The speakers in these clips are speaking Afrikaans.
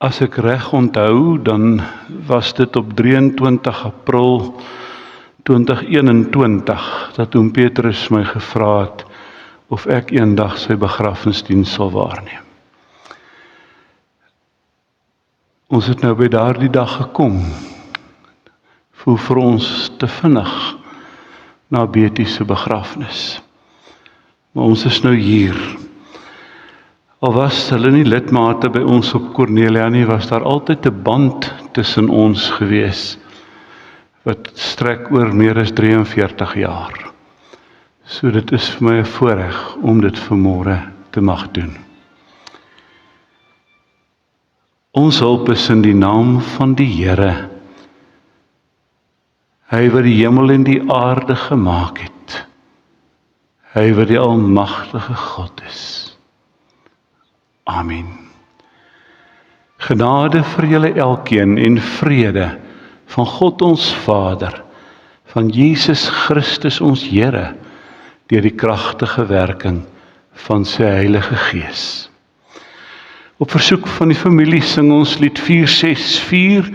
As ek reg onthou, dan was dit op 23 April 2021 dat oom Petrus my gevra het of ek eendag sy begrafnisdiens sal waarneem. Ons het nou by daardie dag gekom. Voel vir ons te vinnig na Betty se begrafnis. Maar ons is nou hier. Al was hulle nie lidmate by ons op Cornelia nie, was daar altyd 'n band tussen ons gewees, wat strek oor meer as 43 jaar. So dit is vir my 'n voorreg om dit vanmôre te mag doen. Ons hulp is in die naam van die Here, Hy wat die hemel en die aarde gemaak het, Hy wat die almagtige God is. Amen. Genade vir julle elkeen en vrede van God ons Vader, van Jesus Christus ons Here, deur die kragtige werking van sy Heilige Gees. Op versoek van die familie sing ons lied 464,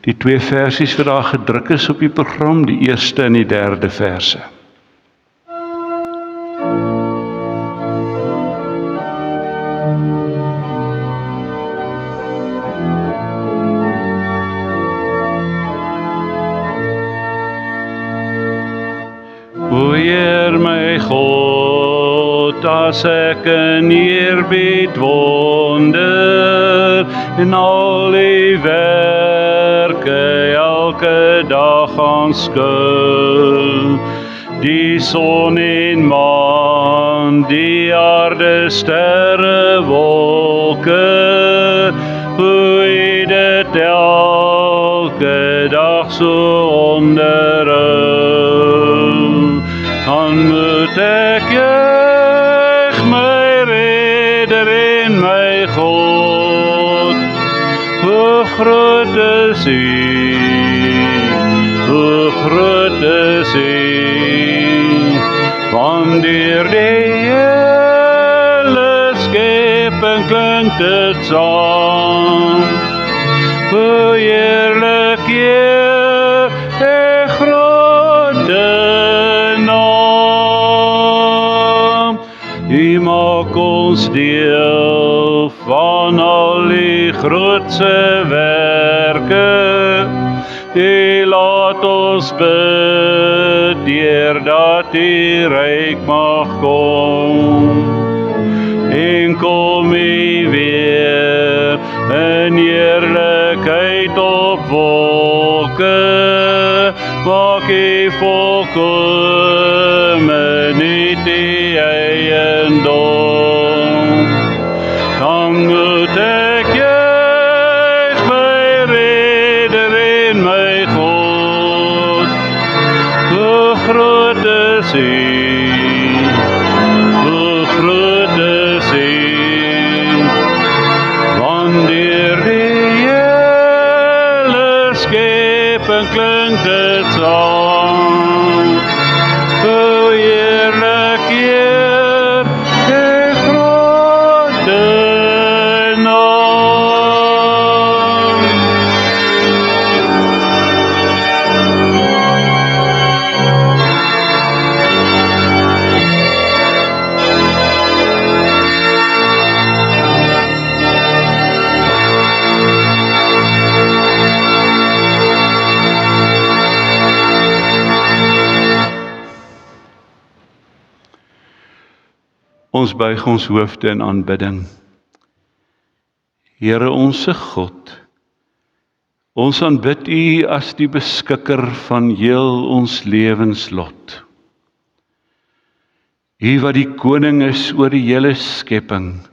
die 2 versies wat daar gedruk is op die program, die eerste en die derde verse. O Heer my God, as ek in eerbied wonder en al die werke elke dag aanskou, die son en maan, die aarde, sterre, wolke, hoe U dit elke dag so onderhou, dan moet ek juig my Redder en my God. Hoe groot is U, hoe groot is U, want deur die hele skepping klink dit saam. Hoe heerlik Heer, U grote naam. U maak ons deel van al die grootse werke. U laat ons bid, deurdat U ryk mag kom. En kom U weer in heerlikheid op wolke, maak U volkome nuut U eiendom. Dan moet ek juig my Redder en my God. Hoe groot is U, hoe groot is U, want deur die hele skepping klink dit saam. Hoe heerlik Heer, U grote naam. Ons buig ons hoofde in aanbidding. Here onse God, ons aanbid U as die beskikker van heel ons lewenslot. U wat die koning is oor die hele skepping,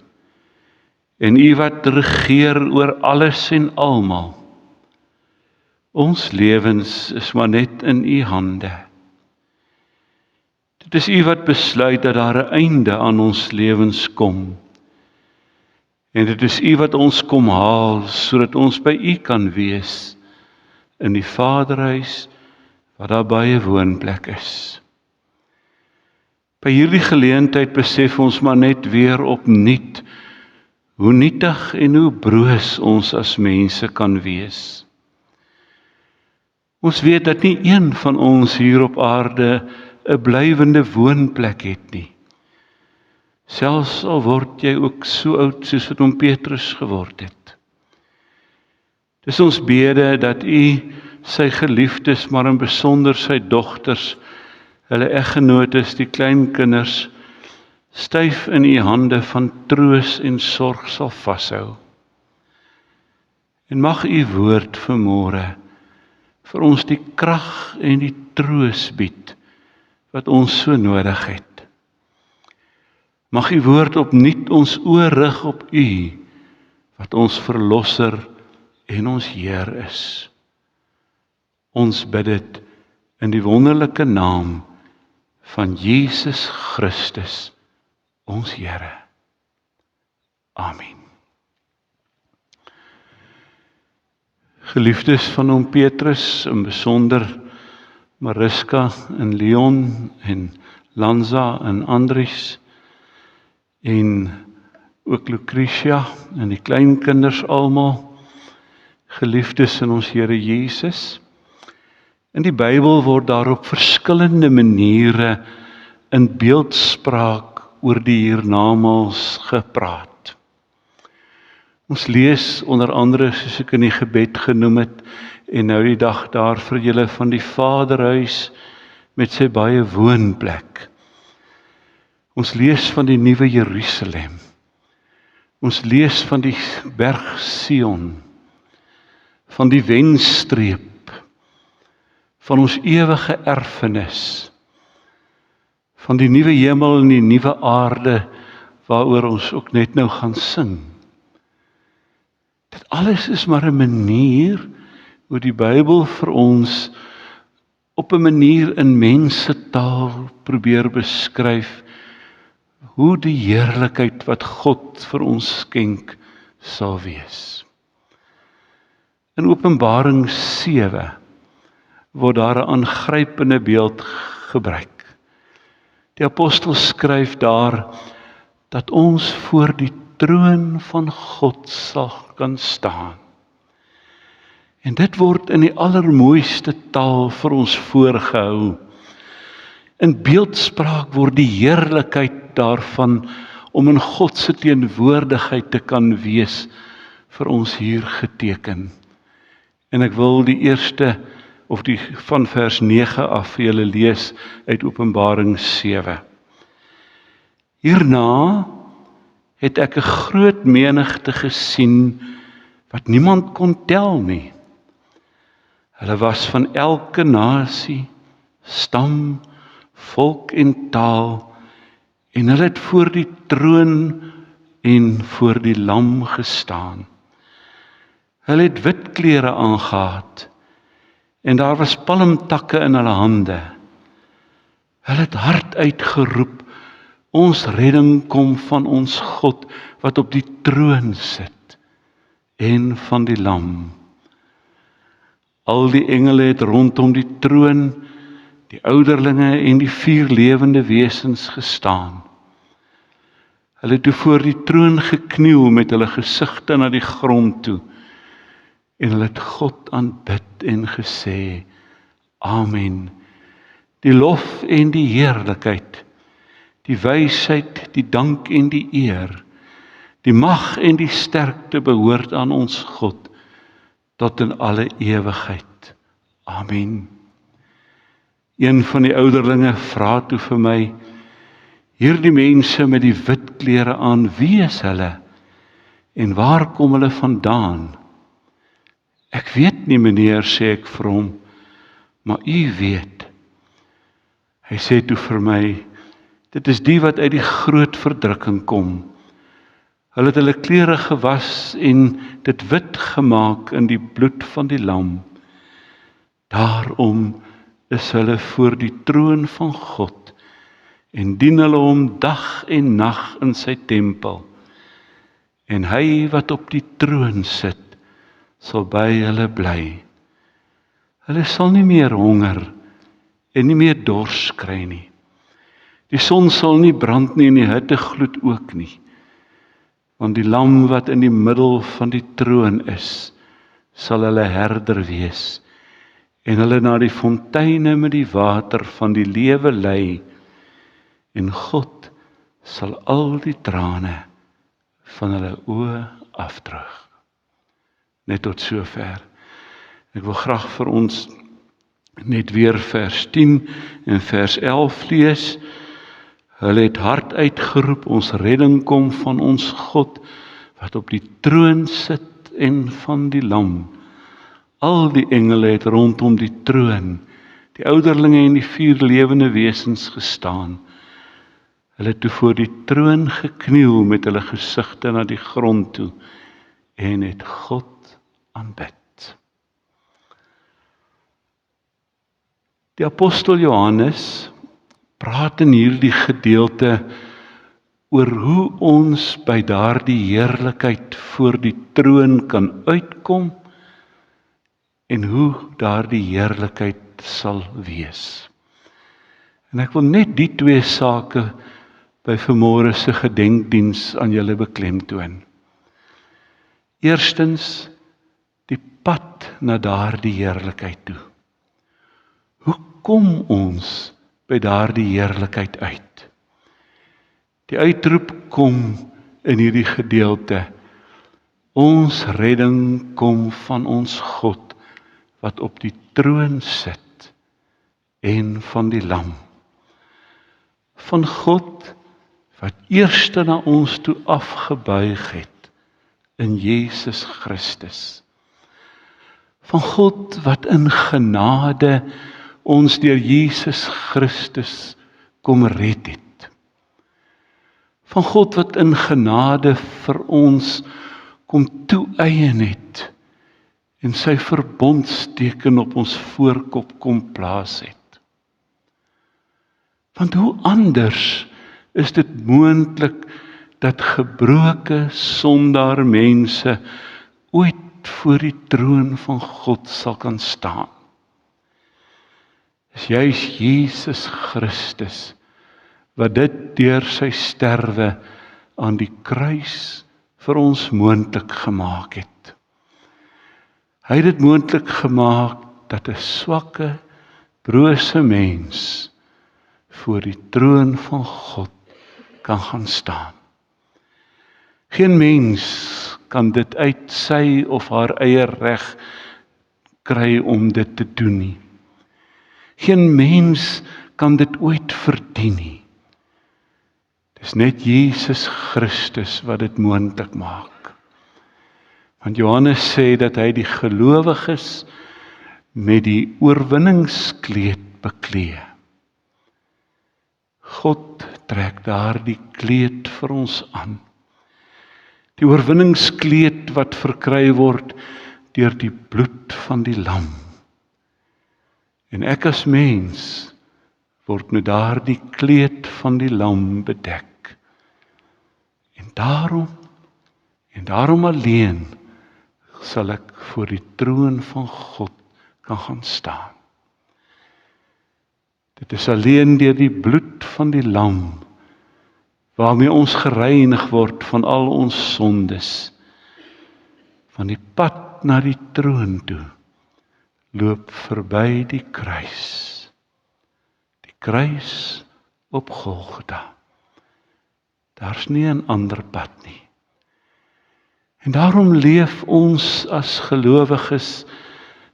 en U wat regeer oor alles en almal. Ons lewens is maar net in U hande. Dit is U wat besluit dat daar 'n einde aan ons lewens kom. En dit is U wat ons kom haal, sodat ons by U kan wees, in die Vaderhuis, wat daar baie woonplek is. By hierdie geleentheid besef ons maar net weer opnuut hoe nietig en hoe broos ons as mense kan wees. Ons weet dat nie een van ons hier op aarde 'n blywende woonplek het nie. Selfs al word jy ook so oud soos wat oom Petrus geword het. Dis ons bede dat U sy geliefdes, maar in besonder sy dogters, hulle eggenotes, die kleinkinders, styf in U hande van troos en sorg sal vashou. En mag U woord vanmôre vir ons die krag en die troos bied wat ons so nodig het. Mag U woord opnuut ons oë rig op U, wat ons verlosser en ons Heer is. Ons bid dit in die wonderlike naam van Jesus Christus, ons Here. Amen. Geliefdes van oom Petrus, in besonder Mariska en Leon en Lanza en Andries en ook Lucretia en die kleinkinders almal, geliefdes in ons Here Jesus. In die Bybel word daar op verskillende maniere in beeldspraak oor die hiernamaals gepraat. Ons lees onder andere, soos ek in die gebed genoem het, en nou die dag daar vir julle van die Vaderhuis met sy baie woonplek. Ons lees van die nuwe Jerusalem. Ons lees van die berg Sion, van die wenstreep, van ons ewige erfenis, van die nuwe hemel en die nuwe aarde waaroor ons ook net nou gaan sing. Dit alles is maar 'n manier hoe die Bybel vir ons op 'n manier in mensetaal probeer beskryf hoe die heerlikheid wat God vir ons skenk sal wees. In Openbaring 7 word daar 'n aangrypende beeld gebruik. Die apostel skryf daar dat ons voor die troon van God sal kan staan. En dit word in die allermooiste taal vir ons voorgehou. In beeldspraak word die heerlikheid daarvan om in God se teenwoordigheid te kan wees vir ons hier geteken. En ek wil die eerste of die van vers 9 af vir julle lees uit Openbaring 7. Hierna het ek 'n groot menigte gesien wat niemand kon tel nie. Hulle was van elke nasie, stam, volk en taal, en hulle het voor die troon en voor die lam gestaan. Hulle het wit klere aangehad, en daar was palmtakke in hulle hande. Hulle het hard uitgeroep, ons redding kom van ons God, wat op die troon sit, en van die lam. Al die engele het rondom die troon, die ouderlinge en die 4 lewende wesens gestaan. Hulle het toe voor die troon gekniel met hulle gesigte na die grond toe, en hulle het God aanbid en gesê, Amen. Die lof en die heerlikheid, die wysheid, die dank en die eer, die mag en die sterkte behoort aan ons God, tot in alle ewigheid. Amen. Een van die ouderlinge vra toe vir my, hierdie mense met die wit klere aan, wie is hulle? En waar kom hulle vandaan? Ek weet nie, meneer, sê ek vir hom, maar u weet. Hy sê toe vir my, dit is die wat uit die groot verdrukking kom. Hulle het hulle klere gewas en dit wit gemaak in die bloed van die lam. Daarom is hulle voor die troon van God en dien hulle hom dag en nag in sy tempel. En hy wat op die troon sit, sal by hulle bly. Hulle sal nie meer honger en nie meer dors kry nie. Die son sal nie brand nie en die hittegloed ook nie. Want die lam wat in die middel van die troon is, sal hulle herder wees, en hulle na die fonteine met die water van die lewe lei, en God sal al die trane van hulle oë afdroog. Net tot sover. Ek wil graag vir ons net weer vers 10 en vers 11 lees. Hulle het hard uitgeroep, ons redding kom van ons God, wat op die troon sit en van die lam. Al die engele het rondom die troon, die ouderlinge en die 4 lewende wesens gestaan. Hulle het toe voor die troon gekniel met hulle gesigte na die grond toe en het God aanbid. Die apostel Johannes praat in hierdie gedeelte oor hoe ons by daardie heerlikheid voor die troon kan uitkom en hoe daardie heerlikheid sal wees. En ek wil net die 2 sake by vanmôre se gedenkdiens aan julle beklemtoon. Eerstens, die pad na daardie heerlikheid toe. Hoe kom ons by daardie heerlikheid uit? Die uitroep kom in hierdie gedeelte. Ons redding kom van ons God, wat op die troon sit, en van die lam. Van God, wat eerste na ons toe afgebuig het, in Jesus Christus. Van God, wat in genade ons deur Jesus Christus kom red het. Van God wat in genade vir ons kom toeëien het en sy verbondsteken op ons voorkop kom plaas het. Want hoe anders is dit moontlik dat gebroke sondaar mense ooit voor die troon van God sal kan staan? Is juis Jesus Christus wat dit deur sy sterwe aan die kruis vir ons moontlik gemaak het. Hy het dit moontlik gemaak dat 'n swakke, brose mens voor die troon van God kan gaan staan. Geen mens kan dit uit sy of haar eie reg kry om dit te doen nie. Geen mens kan dit ooit verdien nie. Dis net Jesus Christus wat dit moontlik maak. Want Johannes sê dat hy die gelowiges met die oorwinningskleed beklee. God trek daardie kleed vir ons aan. Die oorwinningskleed wat verkry word deur die bloed van die lam. En ek as mens word met daardie kleed van die lam bedek. En daarom alleen sal ek voor die troon van God kan gaan staan. Dit is alleen deur die bloed van die lam waarmee ons gereinig word van al ons sondes. Van die pad na die troon toe loop verby die kruis. Die kruis op Golgotha. Daar's nie 'n ander pad nie. En daarom leef ons as gelowiges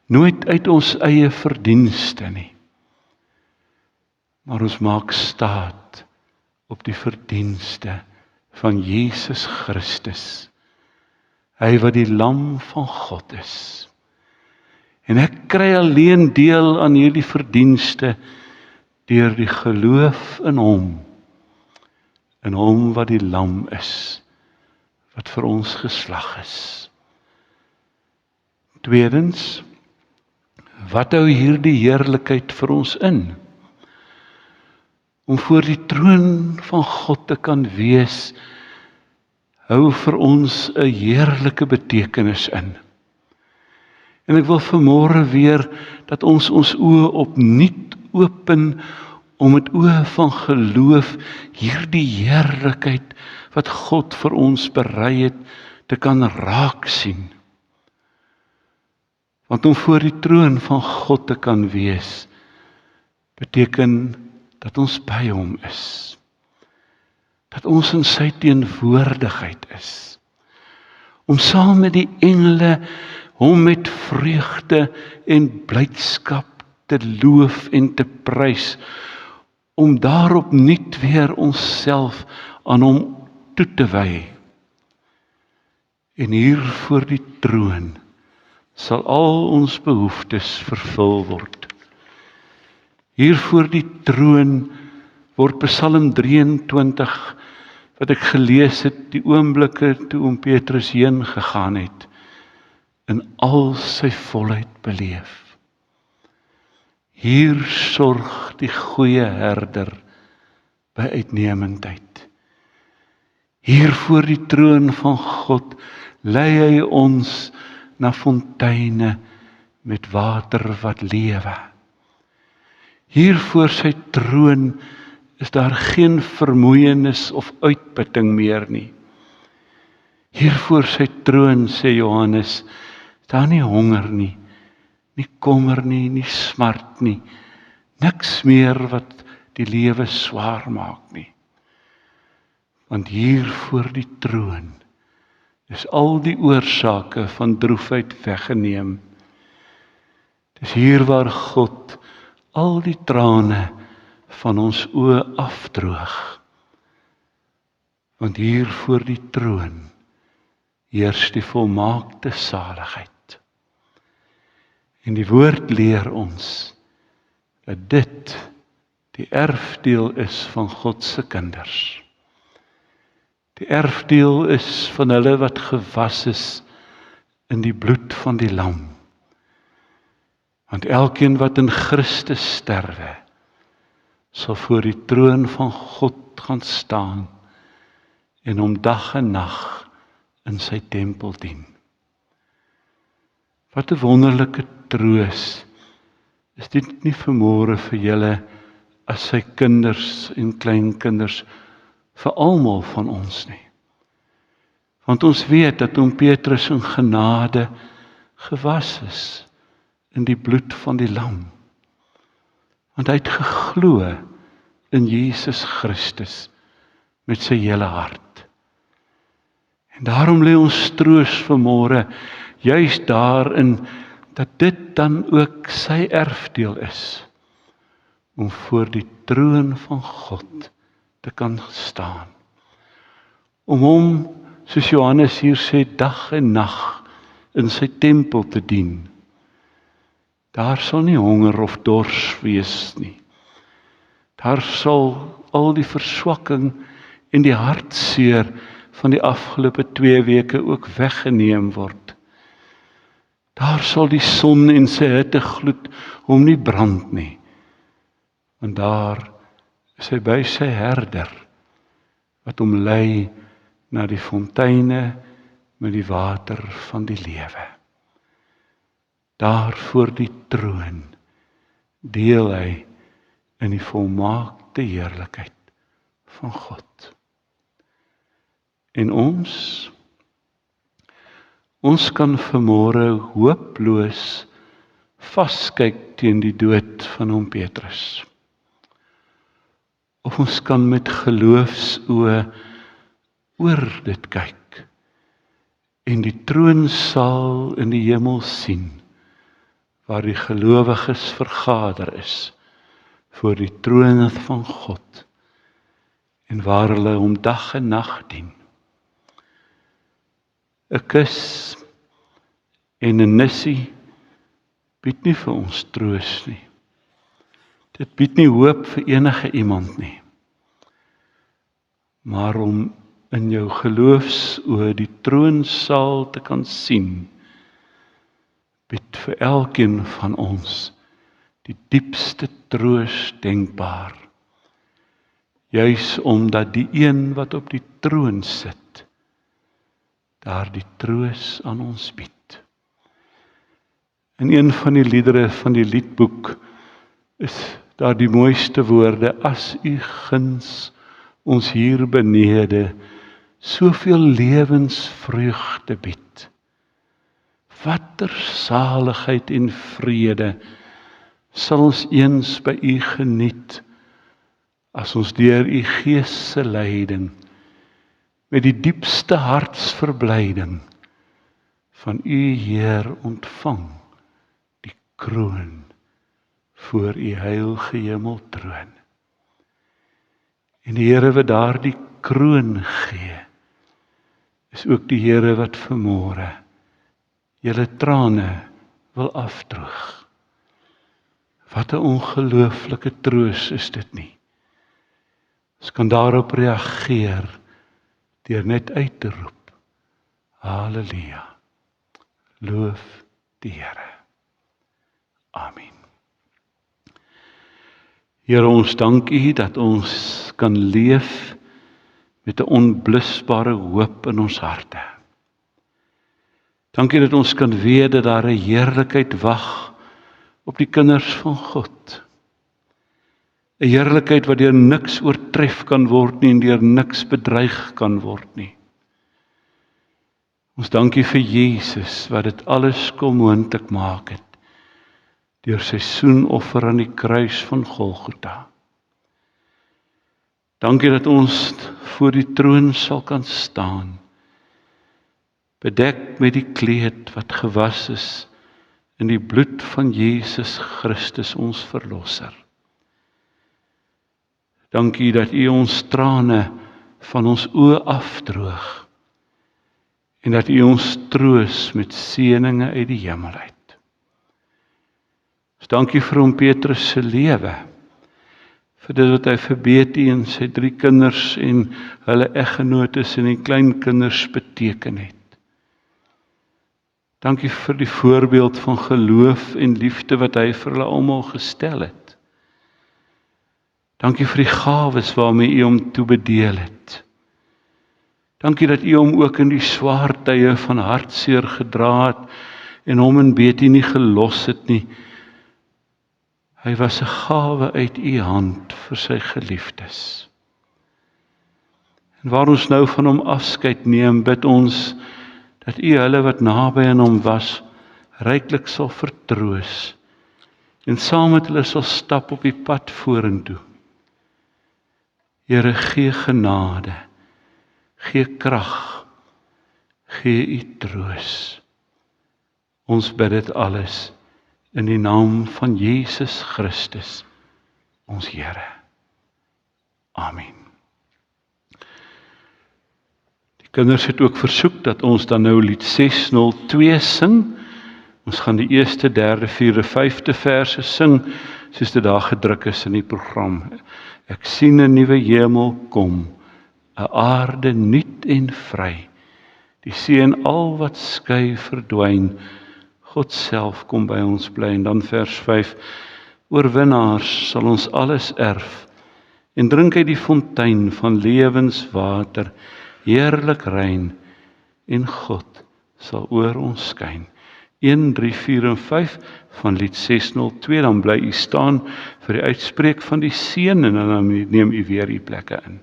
nooit uit ons eie verdienste nie. Maar ons maak staat op die verdienste van Jesus Christus. Hy wat die lam van God is. En ek kry alleen deel aan hierdie verdienste deur die geloof in hom. In hom wat die lam is, wat vir ons geslag is. Tweedens, wat hou hierdie heerlikheid vir ons in? Om voor die troon van God te kan wees, hou vir ons 'n heerlike betekenis in. En ek wil vanmôre weer dat ons oë opnuut open om met oë van geloof hierdie heerlikheid wat God vir ons berei het, te kan raak sien. Want om voor die troon van God te kan wees, beteken dat ons by hom is. Dat ons in sy teenwoordigheid is. Om saam met die engele hom met vreugde en blydskap te loof en te prys, om daarop niet weer onsself aan hom toe te wy. En hier voor die troon sal al ons behoeftes vervul word. Hier voor die troon word Psalm 23, wat ek gelees het, die oomblikke toe oom Petrus heen gegaan het, in al sy volheid beleef. Hier sorg die goeie herder by uitnemendheid. Hier voor die troon van God lei hy ons na fonteine met water wat lewe. Hier voor sy troon is daar geen vermoeienis of uitputting meer nie. Hier voor sy troon, sê Johannes, is daar nie honger nie, nie kommer nie, nie smart nie, niks meer wat die lewe swaar maak nie. Want hier voor die troon is al die oorsake van droefheid weggeneem. Dis hier waar God al die trane van ons oë afdroog. Want hier voor die troon heers die volmaakte saligheid. En die woord leer ons dat dit die erfdeel is van God se kinders. Die erfdeel is van hulle wat gewas is in die bloed van die lam. Want elkeen wat in Christus sterwe, sal voor die troon van God gaan staan en hom dag en nag in sy tempel dien. Wat 'n wonderlike troos is dit nie vanmôre vir julle as sy kinders en kleinkinders, vir almal van ons nie. Want ons weet dat oom Petrus in genade gewas is in die bloed van die lam. Want hy het geglo in Jesus Christus met sy hele hart. En daarom lê ons troos vanmôre juis daarin dat dit dan ook sy erfdeel is om voor die troon van God te kan staan. Om hom, soos Johannes hier sê, dag en nag in sy tempel te dien. Daar sal nie honger of dors wees nie. Daar sal al die verswakking en die hartseer van die afgelope 2 weke ook weggeneem word. Daar sal die son en sy hittegloed hom nie brand nie. Want daar is hy by sy herder, wat hom lei na die fonteine met die water van die lewe. Daar voor die troon deel hy in die volmaakte heerlikheid van God. En ons kan vanmôre hooploos vaskyk teen die dood van oom Petrus. Of ons kan met geloofsoë oor dit kyk en die troonsaal in die hemel sien, waar die gelowiges vergader is voor die troon van God en waar hulle hom dag en nag dien. 'n kus en 'n nissie bied nie vir ons troos nie. Dit bied nie hoop vir enige iemand nie. Maar om in jou geloofsoë die troonsaal te kan sien, bied vir elkeen van ons die diepste troos denkbaar. Juis omdat die een wat op die troon sit, daar die troos aan ons bied. In een van die liedere van die liedboek is daar die mooiste woorde, as u guns ons hier benede soveel lewensvreugde bied. Watter saligheid en vrede sal ons eens by u geniet, as ons deur u Gees se leiding, met die diepste hartsverblyding, van u Heer ontvang, die kroon, voor u heilige hemeltroon. En die Here wat daardie kroon gee, is ook die Here wat vanmôre julle trane wil afdroog. Wat 'n ongelooflike troos is dit nie. Ons kan daarop reageer deur net uit te roep, Halleluja, loof die Here. Amen. Here, ons dank U dat ons kan leef met 'n onblusbare hoop in ons harte. Dankie dat ons kan weet dat daar 'n heerlikheid wag op die kinders van God. 'n Heerlikheid wat deur niks oortref kan word nie en deur niks bedreig kan word nie. Ons dankie vir Jesus wat dit alles kon moontlik maak het deur sy soenoffer aan die kruis van Golgotha. Dankie dat ons voor die troon sal kan staan, bedek met die kleed wat gewas is in die bloed van Jesus Christus ons verlosser. Dankie dat U ons trane van ons oë afdroog en dat U ons troos met seëninge uit die hemel uit. Ons dankie vir oom Petrus se lewe, vir dit wat hy vir Betty en sy 3 kinders en hulle eggenotes en die kleinkinders beteken het. Dankie vir die voorbeeld van geloof en liefde wat hy vir hulle almal gestel het. Dankie vir die gawes waarmee U hom toebedeel het. Dankie dat U hom ook in die swaar tye van hartseer gedra het en hom en Betty nie gelos het nie. Hy was 'n gawe uit U hand vir sy geliefdes. En waar ons nou van hom afskeid neem, bid ons dat U hulle wat naby aan hom was, ryklik sal vertroos en saam met hulle sal stap op die pad vorentoe. Here, gee genade, gee krag, gee U troos. Ons bid dit alles in die naam van Jesus Christus, ons Here. Amen. Die kinders het ook versoek dat ons dan nou lied 602 sing. Ons gaan die eerste, derde, vierde, vyfde verse sing, soos dit daar gedruk is in die program. Ek sien 'n nuwe hemel kom, 'n aarde nuut en vry. Die see en al wat skei verdwyn, God self kom by ons bly. En dan vers 5, oorwinnaars sal ons alles erf, en drink uit die fontein van lewenswater, heerlik rein, en God sal oor ons skyn. 1, 3, 4 en 5 van lied 602, dan bly u staan vir die uitspreek van die seën, en dan neem u weer u plekke in.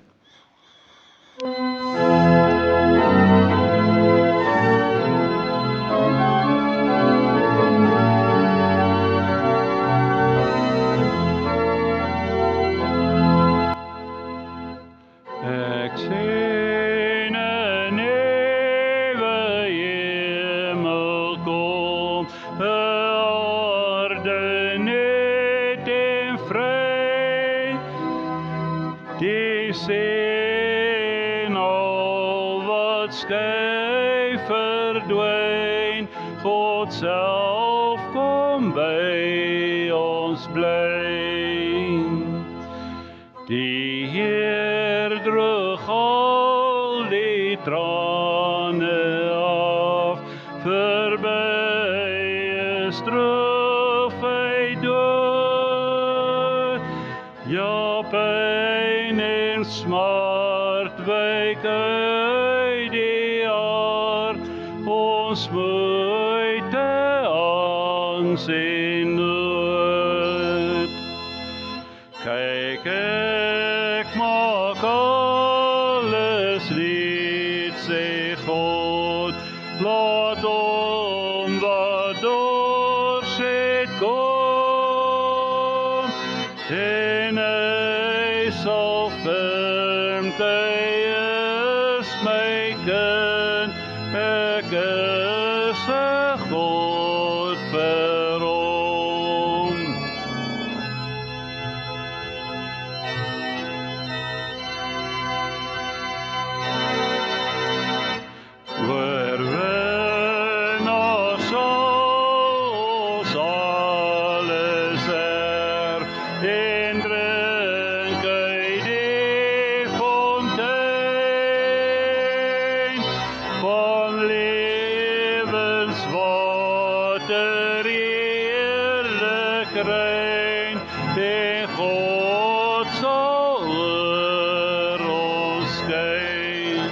Verdwyn, God self kom by ons bly. Die Heer droog al die trane af, verby is droefheid dood. Ja, pyn en smart wyk uit die hart, ons moeite, angs en nood. Ek maak alles nuut, sê God, laat hom wat dors het kom, en hy sal vind, hy is my kind, ek is 'n God vir hom. Oorwin ons alles en drink uit die fontein van lewenswater, eerlik rein, en God sal oor ons skyn.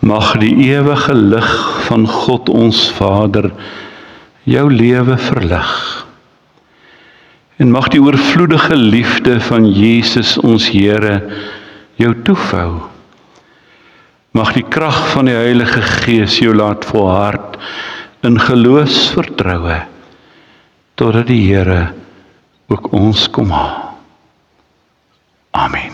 Mag die ewige lig van God ons Vader jou lewe verlig. En mag die oorvloedige liefde van Jesus ons Here jou toevou. Mag die krag van die Heilige Gees jou laat volhard in geloofsvertroue, totdat die Here ook ons kom haal. Amen.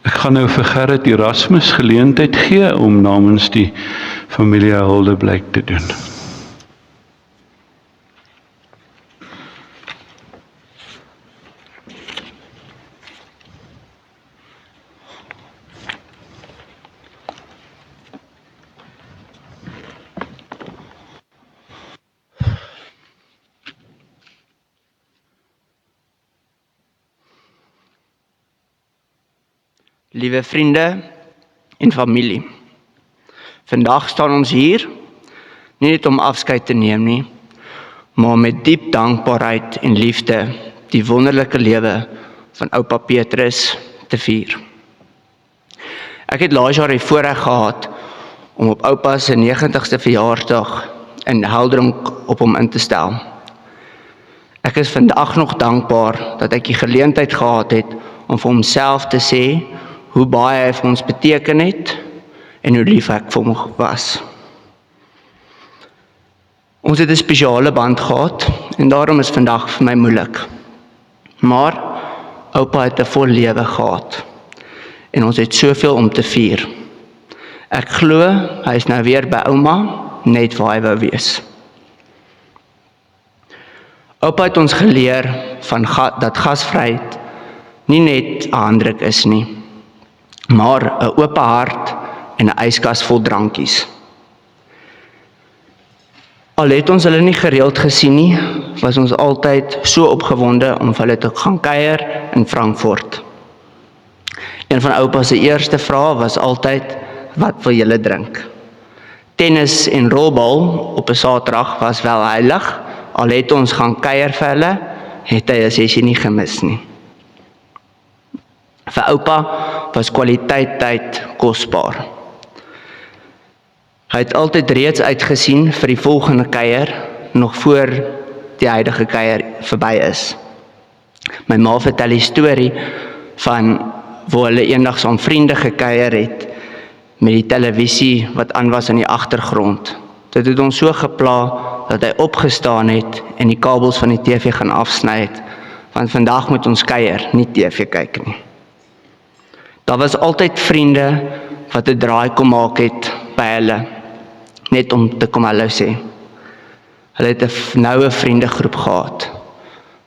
Ek gaan nou vir Gerrit Erasmus geleentheid gee om namens die familie huldeblyk te doen. Liewe vriende en familie, vandag staan ons hier, nie net om afskeid te neem nie, maar met diep dankbaarheid en liefde die wonderlike lewe van oupa Petrus te vier. Ek het laas jaar die voorreg gehad om op oupa se 90ste verjaarsdag in Heldronk op hom in te stel. Ek is vandag nog dankbaar dat ek die geleentheid gehad het om vir homself te sê hoe baie hy vir ons beteken het en hoe lief ek vir hom was. Ons het 'n spesiale band gehad en daarom is vandag vir my moeilik. Maar oupa het 'n vol lewe gehad en ons het soveel om te vier. Ek glo hy is nou weer by ouma, net waar hy wou wees. Oupa het ons geleer dat gasvryheid nie net 'n handdruk is nie, maar 'n oop hart en 'n yskas vol drankies. Al het ons hulle nie gereeld gesien nie, was ons altyd so opgewonde om vir hulle te gaan kuier in Frankfurt. Een van oupa se eerste vrae was altyd, wat wil julle drink? Tennis en rolbal op 'n Saterdag was wel heilig, al het ons gaan kuier vir hulle, het hy 'n sessie nie gemis nie. Vir oupa was kwaliteit tyd kosbaar. Hy het altyd reeds uitgesien vir die volgende kuier, nog voor die huidige kuier verby is. My ma vertel die storie van waar hulle eendag saam vriende gekuier het, met die televisie wat aan was in die agtergrond. Dit het ons so gepla, dat hy opgestaan het en die kabels van die TV gaan afsny het, want vandag moet ons kuier, nie TV kyk nie. Daar was altyd vriende wat 'n draai kom maak het by hulle, net om te kom hallo sê. Hulle het 'n noue vriendegroep gehad.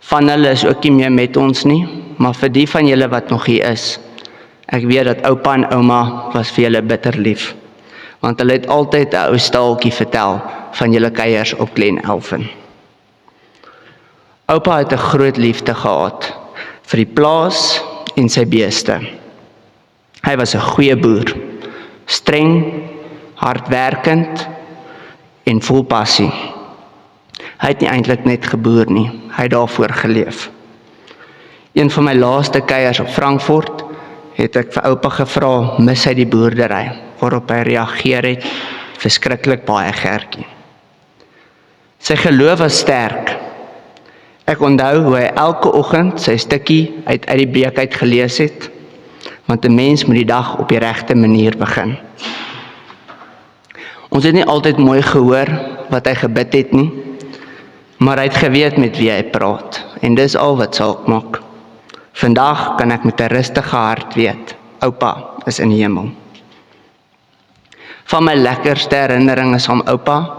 Van hulle is ook nie meer met ons nie, maar vir die van julle wat nog hier is, ek weet dat oupa en ouma was vir julle bitter lief, want hulle het altyd 'n ou staaltjie vertel van julle kuiers op Glen Elfin. Oupa het 'n groot liefde gehad vir die plaas en sy beeste. Hy was 'n goeie boer, streng, hardwerkend en vol passie. Hy het nie eintlik net geboer nie, hy het daarvoor geleef. Een van my laaste kuiers op Frankfurt het ek vir oupa gevra, mis hy die boerdery, waarop hy reageer het, verskriklik baie Gertjie. Sy geloof was sterk. Ek onthou hoe hy elke oggend sy stukkie uit die beek uit gelees het, want 'n mens moet die dag op die regte manier begin. Ons het nie altyd mooi gehoor wat hy gebid het nie, maar hy het geweet met wie hy praat, en dis al wat saak maak. Vandag kan ek met 'n rustige hart weet, oupa is in die hemel. Van my lekkerste herinneringe aan oupa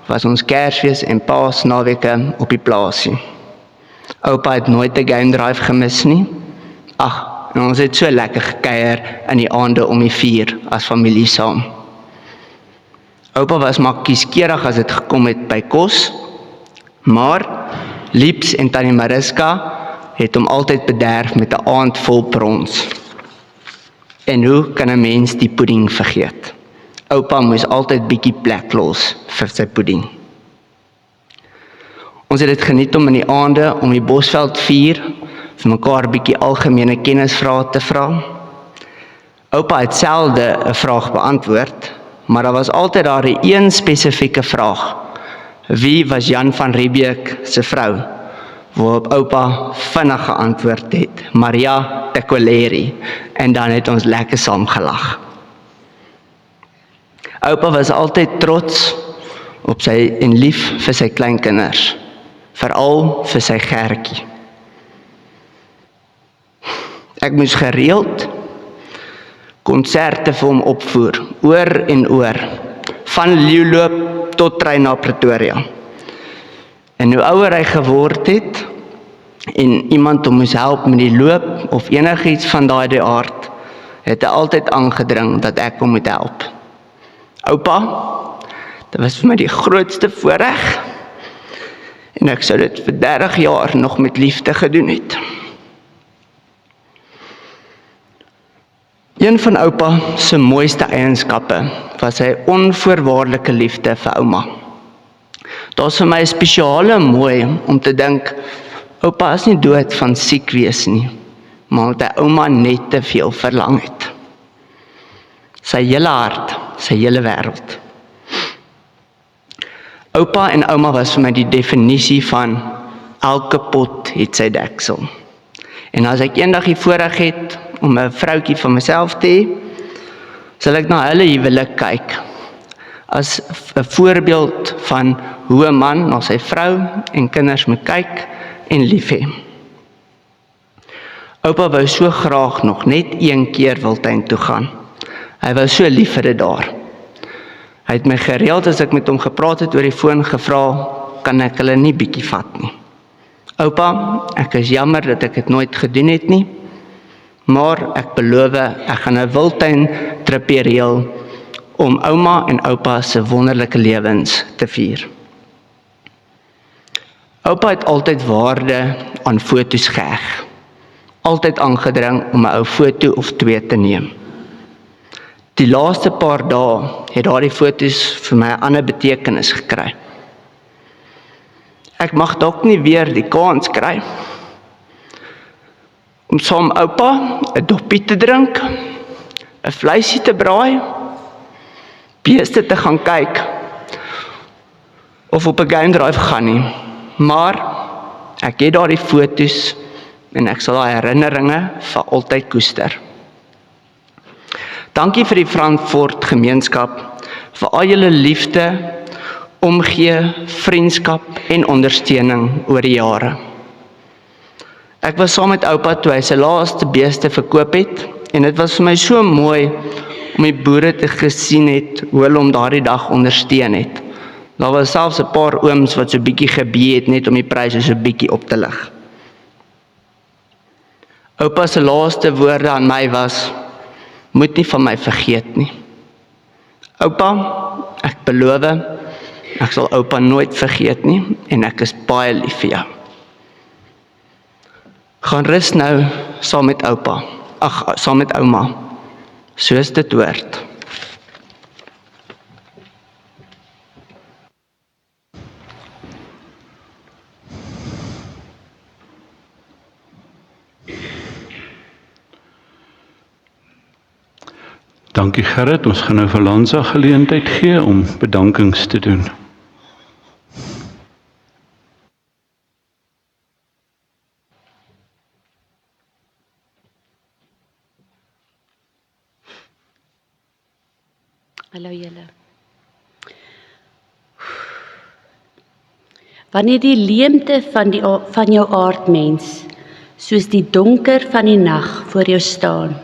was ons Kersfees en Paasnaweke op die plaasie. Oupa het nooit 'n game drive gemis nie. En ons het so lekker gekuier in die aande om die vuur as familie saam. Oupa was maar kieskeurig as dit gekom het by kos, maar Lieps en Tannie Mariska het hom altyd bederf met 'n aand vol brons. En hoe kan 'n mens die pudding vergeet? Oupa moes altyd bietjie plek los vir sy pudding. Ons het dit geniet om in die aande om die Bosveld vuur vir mekaar bietjie algemene kennisvrae te vra. Oupa het selde 'n vraag beantwoord, maar daar was altyd daar 'n een spesifieke vraag. Wie was Jan van Riebeeck se vrou? Waarop oupa vinnig geantwoord het, Maria Tekoleri, en dan het ons lekker saam gelag. Oupa was altyd trots op sy en lief vir sy kleinkinders, veral vir sy Gertjie. Ek moes gereeld konserte vir hom opvoer, oor en oor, van Leeuloop tot trein na Pretoria. En hoe ouer hy geword het, en iemand hom moes help met die loop, of enigiets van daardie aard, het hy altyd aangedring dat ek hom moet help. Oupa, dit was vir my die grootste voorreg, en ek sou dit vir 30 jaar nog met liefde gedoen het. Een van oupa se mooiste eienskappe was sy onvoorwaardelike liefde vir ouma. Daar is vir my spesiale mooi om te dink, oupa is nie dood van siek wees nie, maar omdat hy ouma net te veel verlang het. Sy hele hart, sy hele wêreld. Oupa en ouma was vir my die definisie van elke pot het sy deksel. En as ek eendag die voorreg het om 'n vroutjie van myself te hê, sal ek na hulle huwelik kyk as 'n voorbeeld van hoe 'n man na sy vrou en kinders moet kyk en lief hê. Oupa wou so graag nog net een keer Wildtuin toe gaan. Hy was so lief vir dit daar. Hy het my gereeld as ek met hom gepraat het oor die foon gevra, kan ek hulle nie bietjie vat nie. Oupa, ek is jammer dat ek dit nooit gedoen het nie, maar ek beloof, ek gaan 'n Wildtuin tripie reël om ouma en oupa se wonderlike lewens te vier. Oupa het altyd waarde aan foto's geheg. Altyd aangedring om 'n ou foto of twee te neem. Die laaste paar dae het daardie foto's vir my 'n ander betekenis gekry. Ek mag dalk nie weer die kans kry om saam oupa 'n doppie te drink, 'n vleisie te braai, beeste te gaan kyk of op 'n game drive gaan nie. Maar ek het daardie foto's en ek sal daai herinneringe vir altyd koester. Dankie vir die Frankfurt gemeenskap, vir al julle liefde, omgee, vriendskap en ondersteuning oor die jare. Ek was saam met oupa toe hy sy laaste beeste verkoop het, en dit was vir my so mooi om die boere te gesien het, hoe hulle hom daardie dag ondersteun het. Daar was selfs 'n paar ooms wat so bietjie gebee het, net om die pryse so bietjie op te lig. Oupa se laaste woorde aan my was, moet nie van my vergeet nie. Oupa, ek beloof, ek sal oupa nooit vergeet nie, en ek is baie lief vir jou. Gaan rus nou saam met oupa, saam met ouma. soos dit hoort. Dankie Gerrit, ons gaan nou vir Lanza geleentheid gee om bedankings te doen. Hallo julle. Wanneer die leemte van jou aardmens, soos die donker van die nag voor jou staan,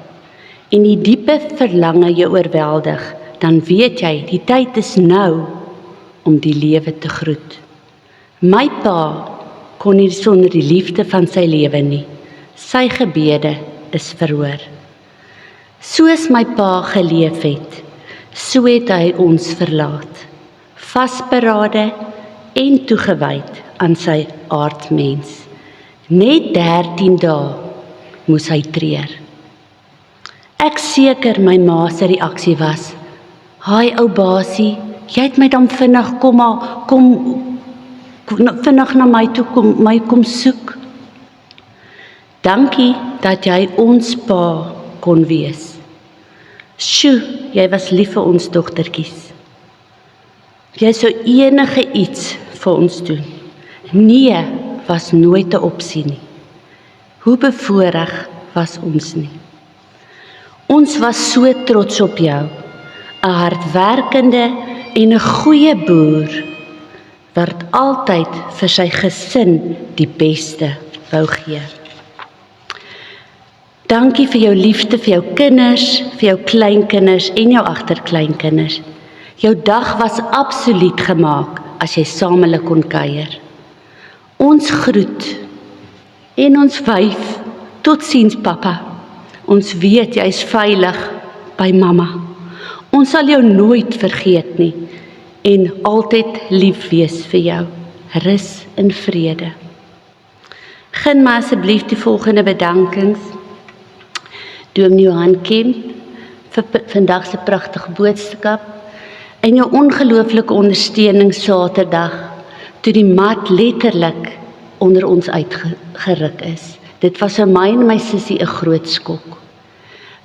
en die diepe verlange jou oorweldig, dan weet jy, die tyd is nou om die lewe te groet. My pa kon nie sonder die liefde van sy lewe nie. Sy gebede is verhoor. Soos my pa geleef het, so het hy ons verlaat, vasberade en toegewyd aan sy aardmens. Net 13 dae moes hy treur. Ek seker my ma se reaksie was, "Haai ou basie, jy het my dan vinnig vinnig na my toe kom soek. Dankie dat jy ons pa kon wees. Sjoe, jy was lief vir ons dogtertjies. Jy sou enige iets vir ons doen. Nee was nooit 'n opsie nie. Hoe bevoorreg was ons nie. Ons was so trots op jou, 'n hardwerkende en 'n goeie boer, wat altyd vir sy gesin die beste wou gee. Dankie vir jou liefde vir jou kinders, vir jou kleinkinders en jou agterkleinkinders. Jou dag was absoluut gemaak as jy saam hulle kon kuier. Ons groet en ons wyf, totsiens pappa. Ons weet jy is veilig by mamma. Ons sal jou nooit vergeet nie en altyd lief wees vir jou. Rus in vrede. Begin maar asseblief die volgende bedankings. Dominee Johan Kemp vir vandag se pragtige boodskap en jou ongelooflike ondersteuning Saterdag toe die mat letterlik onder ons uitgeruk is. Dit was vir my en my sussie 'n groot skok.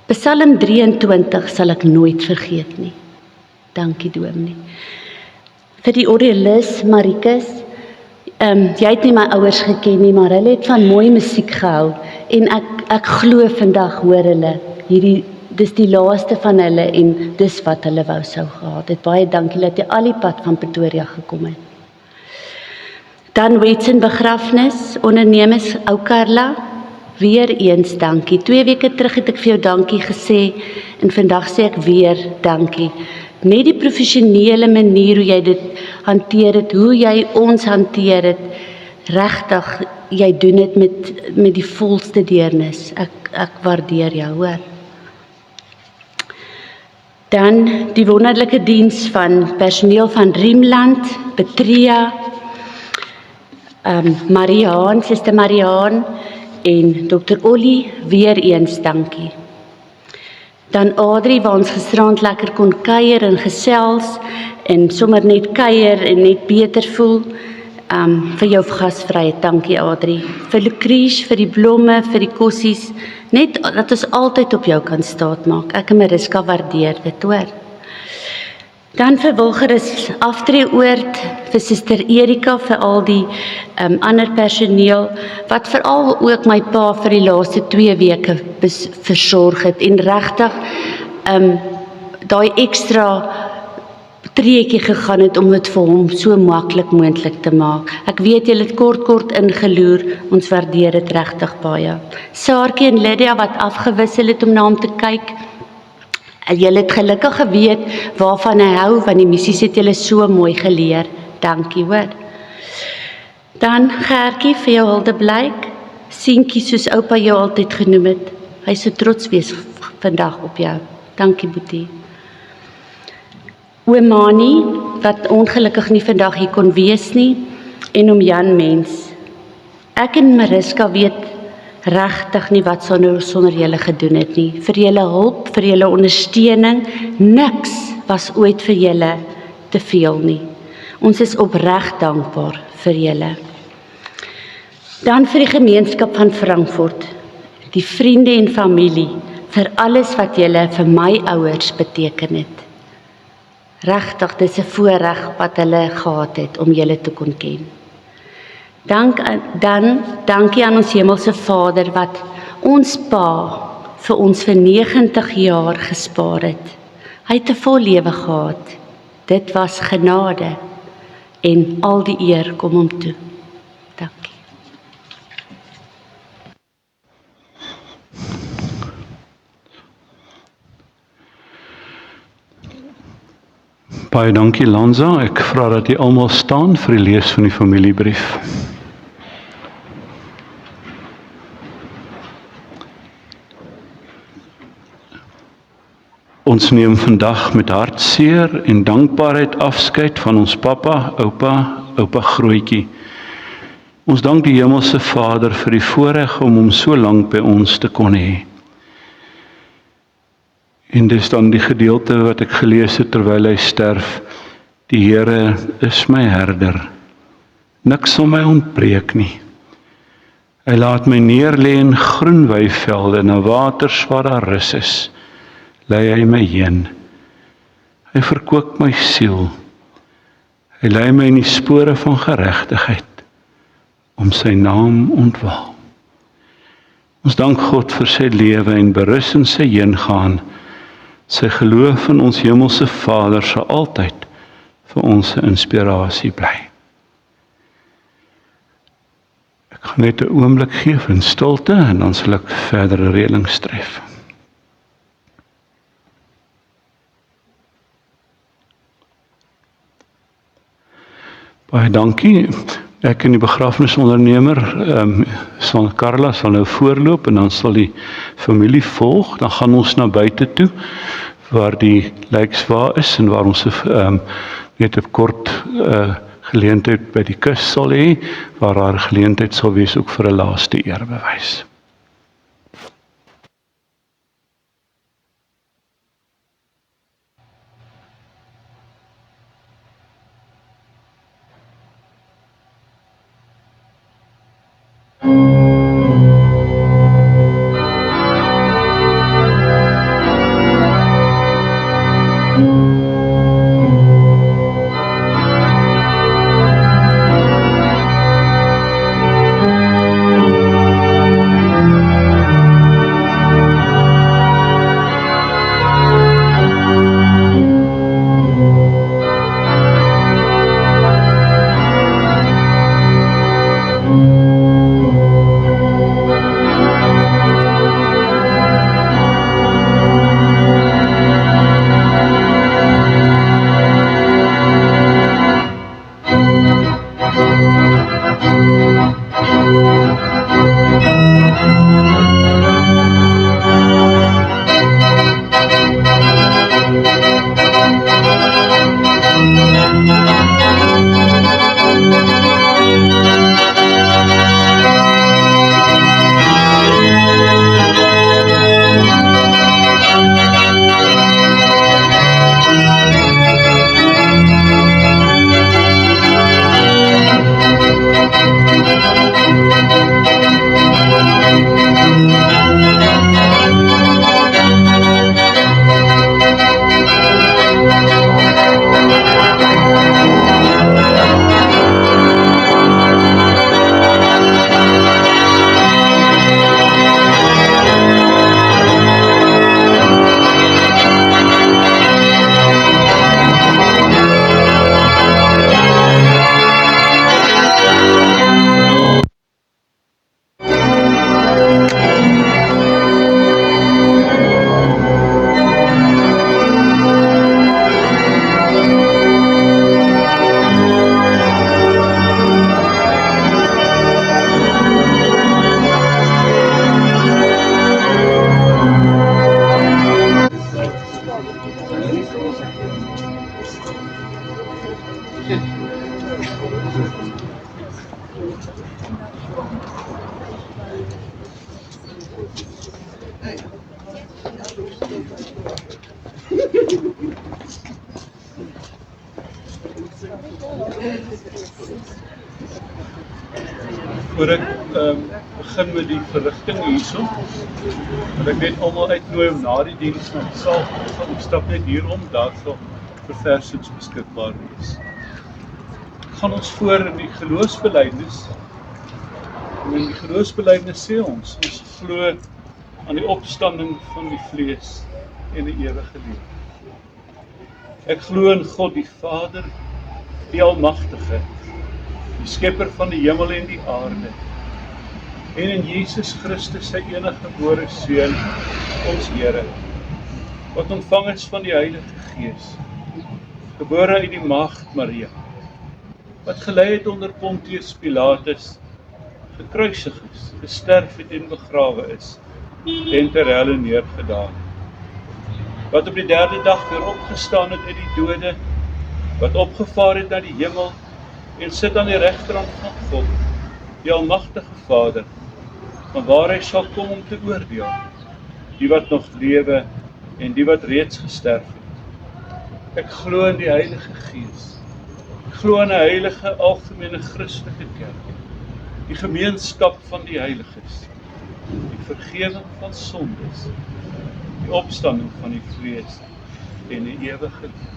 Psalm 23 sal ek nooit vergeet nie. Dankie Dominee. Vir die orgelis Marikus, jy het nie my ouers geken nie, maar hulle het van mooi musiek gehou en ek glo vandag hoor hulle dis die laaste van hulle en dis wat hulle wou sou gehad het. Baie dankie dat jy al die pad van Pretoria gekom het. Dan Wetsen begrafnis, ondernemers, ou Karla, weer eens dankie. 2 weke terug het ek vir jou dankie gesê en vandag sê ek weer dankie. Net die professionele manier hoe jy dit hanteer het, hoe jy ons hanteer het, regtig, jy doen dit met die volste deernis. Ek waardeer jou, hoor. Dan die wonderlike diens van personeel van Riemland, Petria, Mariaan, Suster Mariaan en Dr. Ollie, weer eens dankie. Dan Adrie, waar ons gisterand lekker kon kuier en gesels en sommer net kuier en net beter voel. Vir jou gasvryheid, dankie Adrie. Vir Lucrece, vir die blomme, vir die kossies, net dat ons altyd op jou kan staatmaak. Ek en Mariska waardeer dit, hoor. Dan vir Wilgerus aftreeoord, vir Suster Erika, vir al die ander personeel, wat veral ook my pa vir die laaste 2 weke versorg het, en regtig daai ekstra treetjie gegaan het om dit vir hom so maklik moontlik te maak. Ek weet julle het kort ingeloer, ons waardeer dit regtig baie. Saartjie en Lydia wat afgewissel het om na hom te kyk. Julle het gelukkig geweet waarvan hy hou, want die missies het julle so mooi geleer. Dankie, hoor. Dan Gertjie vir jou huldeblyk. Sientjie soos oupa jou altyd genoem het. Hy is so trots wees vandag op jou. Dankie Boetie. Oom Mani, wat ongelukkig nie vandag hier kon wees nie, en oom Jan Mens. Ek en Mariska weet regtig nie wat sonder julle gedoen het nie. Vir julle hulp, vir julle ondersteuning, niks was ooit vir julle te veel nie. Ons is opreg dankbaar vir julle. Dan vir die gemeenskap van Frankfurt, die vriende en familie, vir alles wat julle vir my ouers beteken het. Regtig, dis 'n voorreg wat hulle gehad het om julle te kon ken. Dankie aan ons hemelse Vader wat ons pa vir ons vir 90 jaar gespaar het. Hy het 'n vol lewe gehad. Dit was genade en al die eer kom hom toe. Dankie. Baie dankie Lanza. Ek vra dat jy almal staan vir die lees van die familiebrief. Ons neem vandag met hartseer en dankbaarheid afskeid van ons pappa, oupa Grootjie. Ons dank die Hemelse Vader vir die voorreg om hom so lank by ons te kon hê. En dis dan die gedeelte wat ek gelees het terwyl hy sterf. Die Here is my herder. Niks sal my ontbreek nie. Hy laat my neerlê in groen weivelde, na waters waar daar rus is. Lei hy my heen. Hy verkoop my siel. Hy lei my in die spore van geregtigheid, om sy naam ontwil. Ons dank God vir sy lewe en berus in sy heengaan. Sy geloof in ons hemelse Vader sal altyd vir ons 'n inspirasie bly. Ek gaan net 'n oomblik gee in stilte en dan sal ek verdere reëlings tref. Baie dankie. Ek en die begrafnisondernemer, Carla sal nou voorloop en dan sal die familie volg. Dan gaan ons na buite toe waar die lijkswa is en waar ons net 'n kort geleentheid by die kus sal hê, waar daar geleentheid sal wees ook vir 'n laaste eerbewys. Voor ek begin met die verrigting hierso, wil ek net almal uitnooi om na die diens na die saal te gaan. Ek stap net hierom, daar sal verversings beskikbaar wees. Gaan ons voor in die geloofsbelijdenis. En in die geloofsbelijdenis sê ons glo aan die opstanding van die vlees en die ewige lewe. Ek glo in God die Vader, die Almagtige, die skepper van die hemel en die aarde, en in Jesus Christus sy enige gebore Seun, ons Here, wat ontvang is van die Heilige Gees, gebore uit die maagd Maria, wat gelei het onder Pontius Pilatus, gekruisig is, gesterf het en begrawe is, en ter helle neergedaal, wat op die derde dag weer opgestaan het uit die dode, wat opgevaar het na die hemel, en sit aan die regterhand van God, die Almagtige Vader, van waar hy sal kom om te oordeel, die wat nog lewe en die wat reeds gesterf het. Ek glo in die Heilige Gees. Ek glo in 'n heilige algemene Christelike kerk, die gemeenskap van die heiliges, die vergewing van sondes, die opstanding van die vlees en die ewige lewe.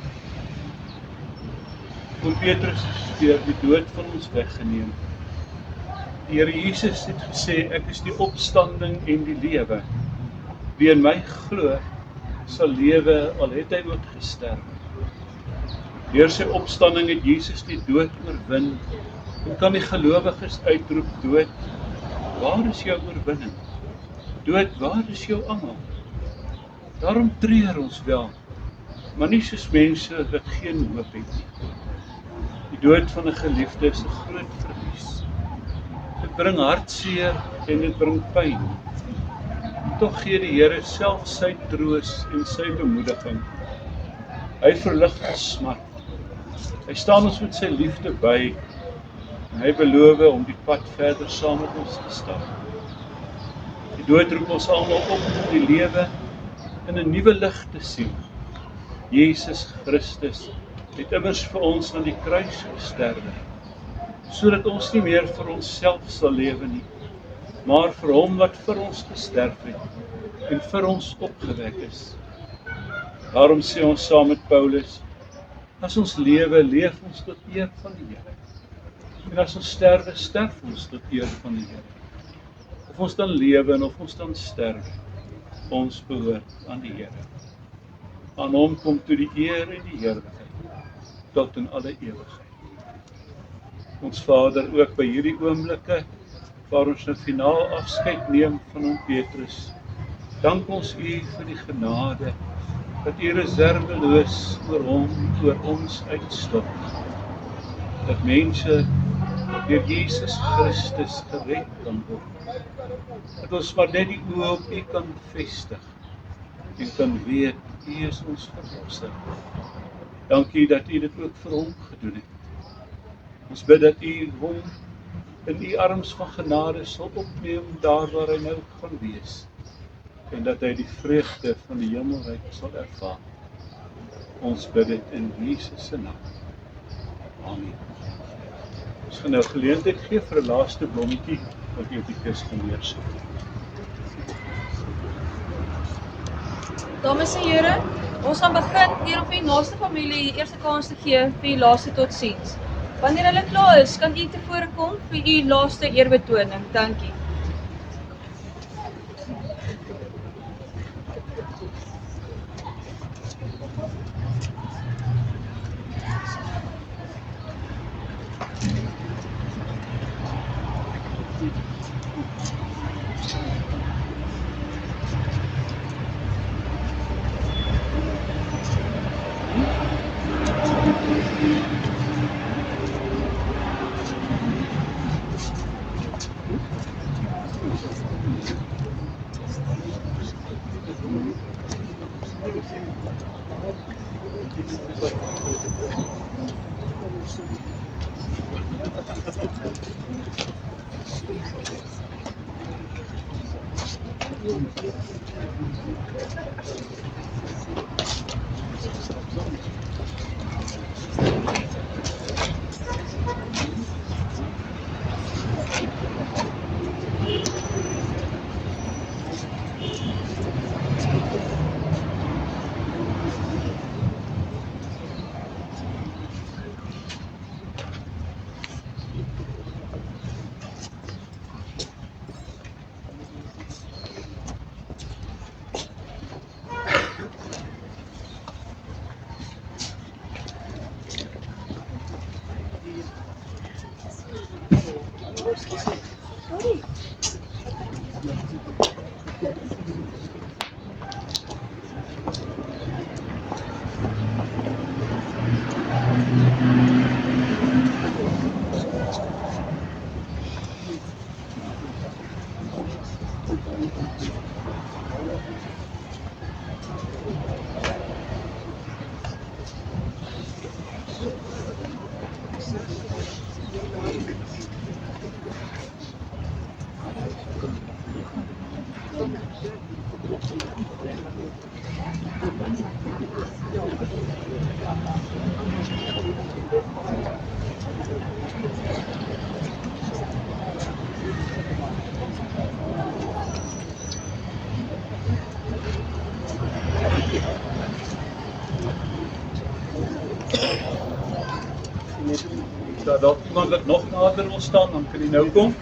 Oom Petrus is deur die dood van ons weggeneem. Die Here Jesus het gesê, ek is die opstanding en die lewe. Wie in my glo, sal lewe, al het hy ook gesterf. Deur sy opstanding het Jesus die dood oorwin. Hoe kan die gelowiges uitroep, dood, waar is jou oorwinning? Dood, waar is jou angel? Daarom treur ons wel, maar nie soos mense wat geen hoop het nie. Die dood van 'n geliefde is 'n groot verlies. Dit bring hartseer en dit bring pyn. Tog gee die Here self sy troos en sy bemoediging. Hy verlig ons smart. Hy staan ons met sy liefde by en hy beloof om die pad verder saam met ons te stap. Die dood roep ons almal op om die lewe in 'n nuwe lig te sien. Jesus Christus het immers vir ons aan die kruis gesterwe, sodat ons nie meer vir onsself sal lewe nie, maar vir hom wat vir ons gesterf het en vir ons opgewek is. Daarom sê ons saam met Paulus, as ons lewe, leef ons tot eer van die Here. En as ons sterwe, sterf ons tot eer van die Here. Of ons dan lewe en of ons dan sterwe, ons behoort aan die Here. Aan hom kom toe die eer en die heerlikheid, tot in alle ewigheid. Ons Vader, ook by hierdie oomblikke, waar ons 'n finaal afskeid neem van hom Petrus, dank ons U vir die genade, dat U reserveloos oor hom, oor ons uitstort. Dat mense deur Jesus Christus gered kan word. Dat ons maar net die oë op U kan vestig en kan weet, U is ons verlosser. Dankie dat U dit ook vir hom gedoen het. Ons bid dat U hom in U arms van genade sal opneem daar waar hy nou gaan wees. En dat hy die vreugde van die hemelryk sal ervaar. Ons bid dit in Jesus se naam. Amen. Ons gaan nou geleentheid gee vir 'n laaste blommetjie wat jy op die kus kan neersit. Dames en here, ons gaan begin deur op die naaste familie die eerste kans te gee vir die laaste totsiens. Wanneer hulle klaar is, kan u tevore kom vir u laaste eerbetoning. Dankie. Dat dalk iemand wat nog nader wil staan, dan kan jy nou kom.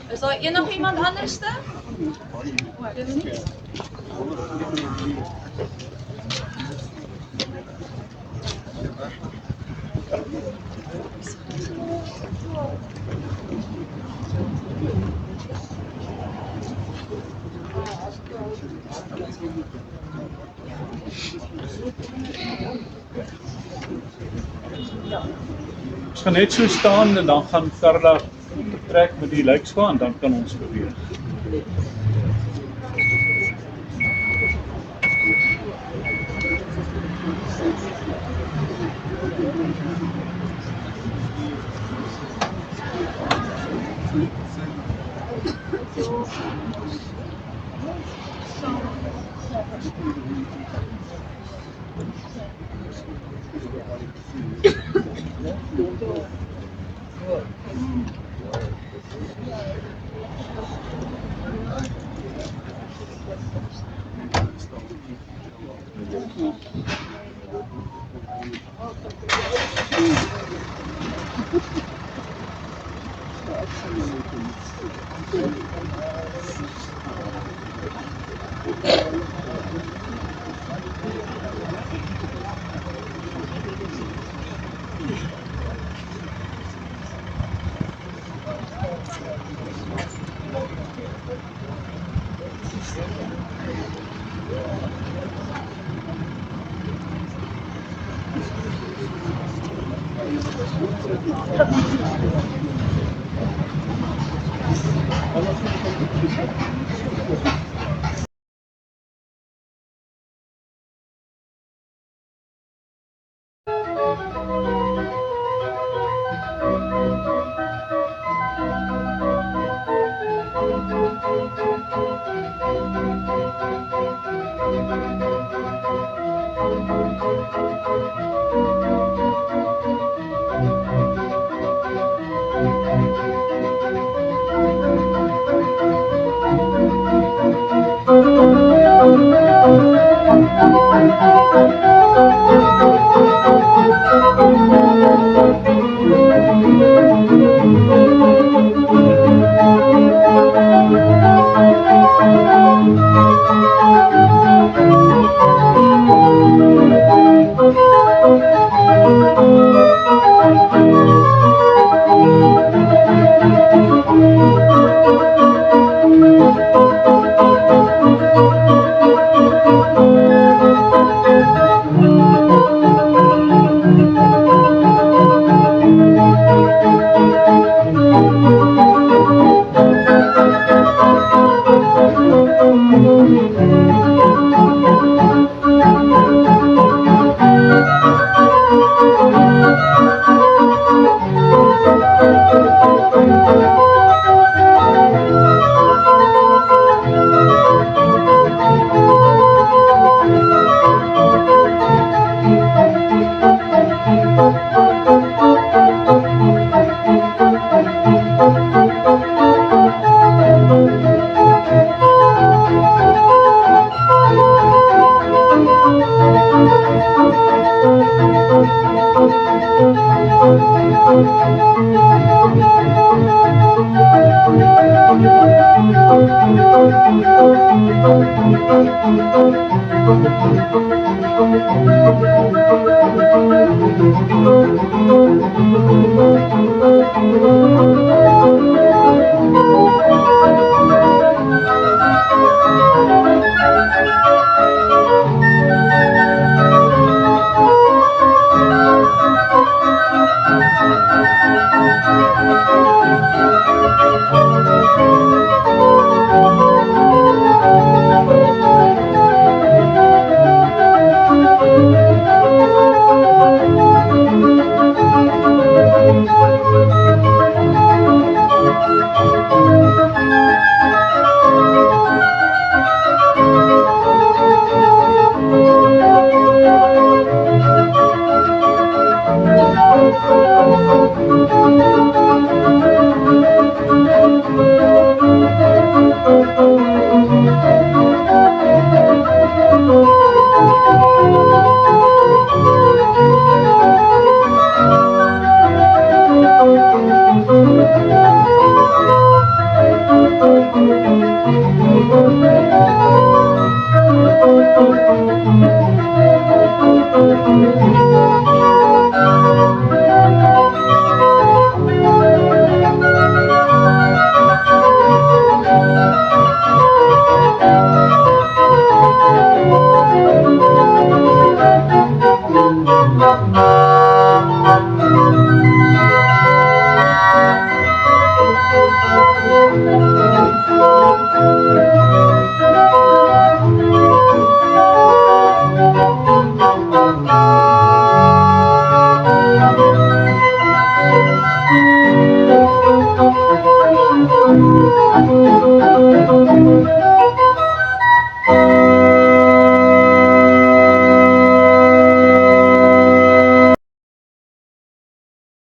Is daar nog iemand anderste? Ons gaan net so staan en dan gaan Carla trek met die lijkswa en dan kan ons beweeg.